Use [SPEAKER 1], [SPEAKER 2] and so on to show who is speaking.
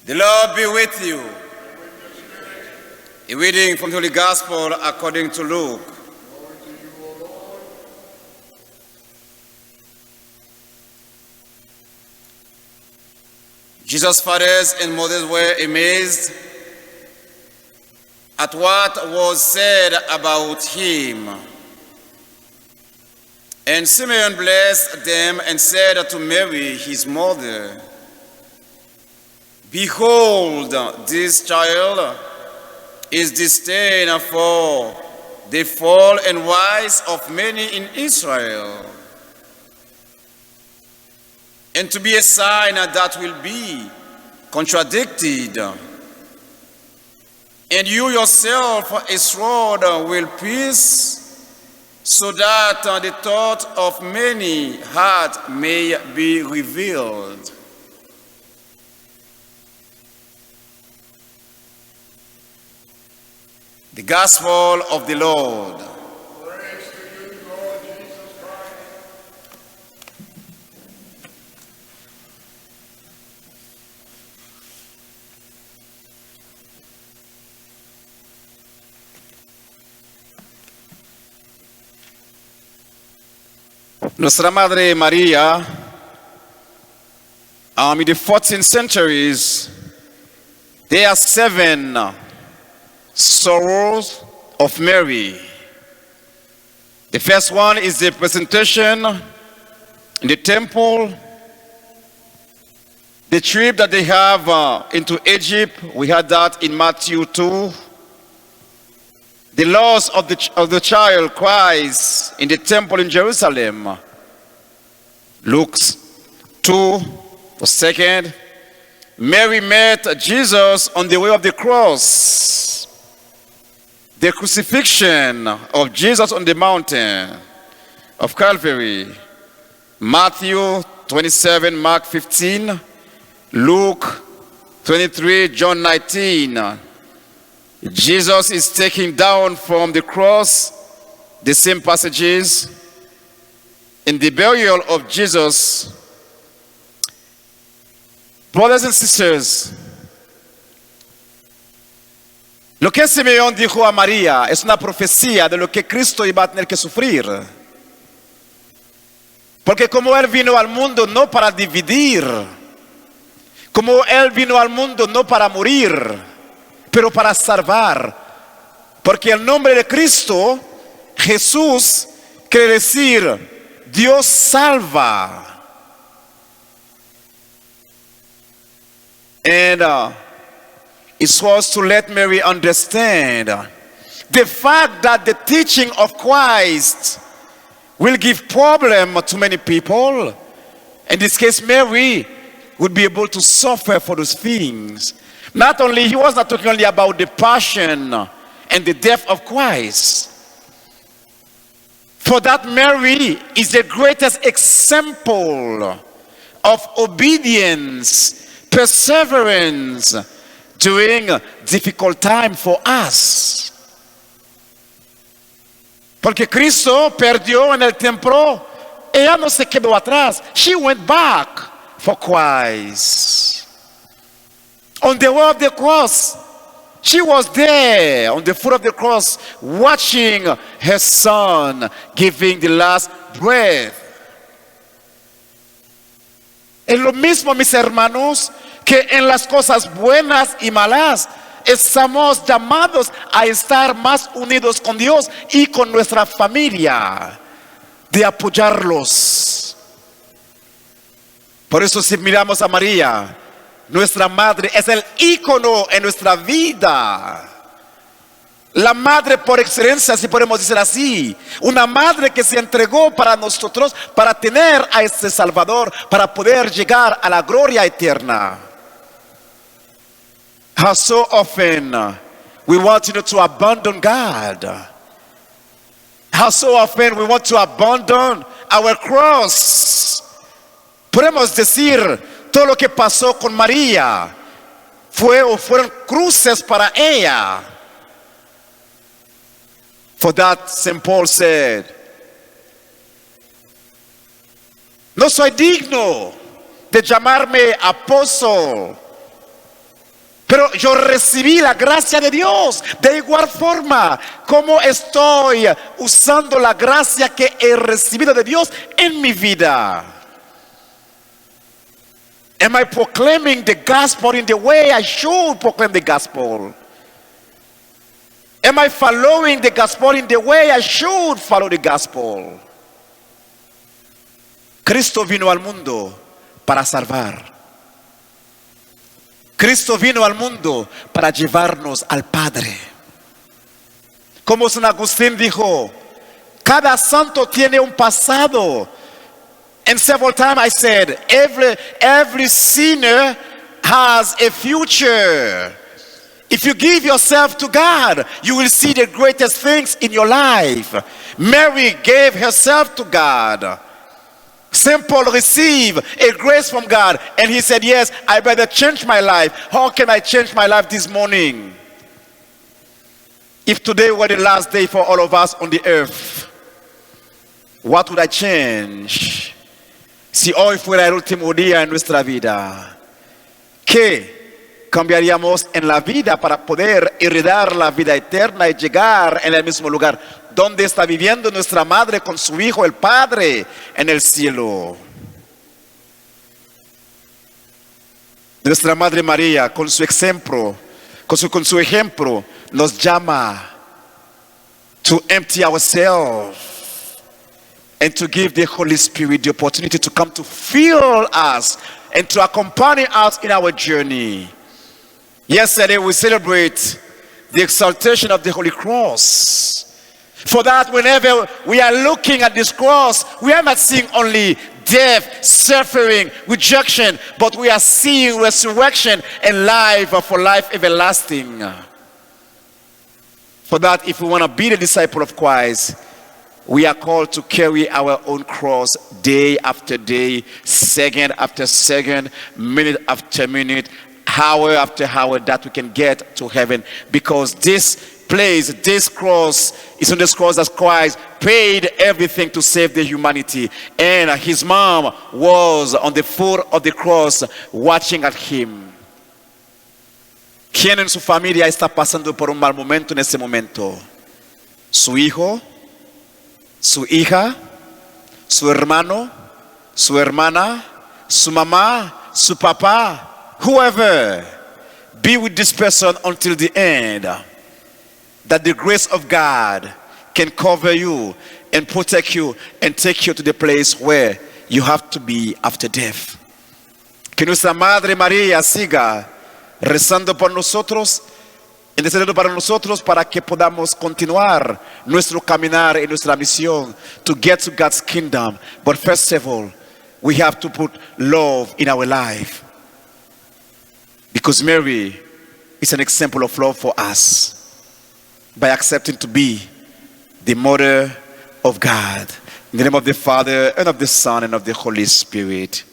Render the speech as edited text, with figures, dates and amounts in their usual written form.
[SPEAKER 1] The Lord be with you. A reading from the Holy Gospel according to Luke. Jesus' fathers and mothers were amazed at what was said about him. And Simeon blessed them and said to Mary, his mother, "Behold, this child is destined for the fall and rise of many in Israel, and to be a sign that will be contradicted. And you yourself a sword will pierce, so that the thought of many hearts may be revealed." The Gospel of the Lord.
[SPEAKER 2] Praise to you, Lord Jesus Christ.
[SPEAKER 1] Nuestra Madre María, in the 14th centuries, there are 7 sorrows of Mary. The first one is the presentation in the temple, the trip that they have into Egypt. We had that in Matthew 2. The loss of the child Christ in the temple in Jerusalem. Luke 2, verse 2. Mary met Jesus on the way of the cross. The crucifixion of Jesus on the mountain of Calvary. Matthew 27, Mark 15, Luke 23, John 19. Jesus is taken down from the cross, the same passages. In the burial of Jesus, brothers and sisters, lo que Simeón dijo a María es una profecía de lo que Cristo iba a tener que sufrir. Porque como Él vino al mundo no para dividir, como Él vino al mundo no para morir, pero para salvar. Porque el nombre de Cristo, Jesús, quiere decir Dios salva. And it was to let Mary understand the fact that the teaching of Christ will give problem to many people. In this case, Mary would be able to suffer for those things. Not only, he was not talking only about the passion and the death of Christ. For that, Mary is the greatest example of obedience, perseverance, during a difficult time for us. Porque Cristo perdió en el templo. Ella no se quedó atrás. She went back for Christ. On the way of the cross, she was there on the foot of the cross, watching her son giving the last breath. Es lo mismo, mis hermanos, que en las cosas buenas y malas estamos llamados a estar más unidos con Dios y con nuestra familia, de apoyarlos. Por eso, si miramos a María, nuestra madre es el ícono en nuestra vida. La madre por excelencia, si podemos decir así. Una madre que se entregó para nosotros, para tener a este Salvador, para poder llegar a la gloria eterna. How so often we want to abandon God. How so often we want to abandon our cross. Podemos decir, todo lo que pasó con María fueron cruces para ella. For that, St. Paul said, no soy digno de llamarme apóstol, Pero yo recibí la gracia de Dios. De igual forma, ¿cómo estoy usando la gracia que he recibido de Dios en mi vida? Am I proclaiming the gospel in the way I should proclaim the gospel? Am I following the gospel in the way I should follow the gospel? Cristo vino al mundo para salvar. Cristo vino al mundo para llevarnos al Padre. Como San Agustín dijo, cada santo tiene un pasado. And several times I said, every sinner has a future. If you give yourself to God, you will see the greatest things in your life. Mary gave herself to God. St. Paul received a grace from God, and he said, yes, I better change my life. How can I change my life this morning? If today were the last day for all of us on the earth, what would I change? Si hoy fuera el último día en nuestra vida, ¿qué cambiaríamos en la vida para poder heredar la vida eterna y llegar en el mismo lugar donde está viviendo nuestra madre con su hijo, el Padre, en el cielo? Nuestra Madre María, con su ejemplo, nos llama to empty ourselves and to give the Holy Spirit the opportunity to come to fill us and to accompany us in our journey. Yesterday we celebrate the exaltation of the Holy Cross. For that, whenever we are looking at this cross, we are not seeing only death, suffering, rejection, but we are seeing resurrection and life for life everlasting. For that, if we want to be the disciple of Christ, we are called to carry our own cross day after day, second after second, minute after minute, hour after hour, that we can get to heaven. Because this cross is on this cross that Christ paid everything to save the humanity. And his mom was on the foot of the cross watching at him. ¿Quién en su familia está pasando por un mal momento en este momento? ¿Su hijo? ¿Su hija? ¿Su hermano? ¿Su hermana? ¿Su mamá? ¿Su papá? Whoever. Be with this person until the end. That the grace of God can cover you and protect you and take you to the place where you have to be after death. Que nuestra Madre María siga rezando por nosotros, intercediendo para nosotros, para que podamos continuar nuestro caminar y nuestra misión to get to God's kingdom. But first of all, we have to put love in our life. Because Mary is an example of love for us. By accepting to be the mother of God. In the name of the Father, and of the Son, and of the Holy Spirit.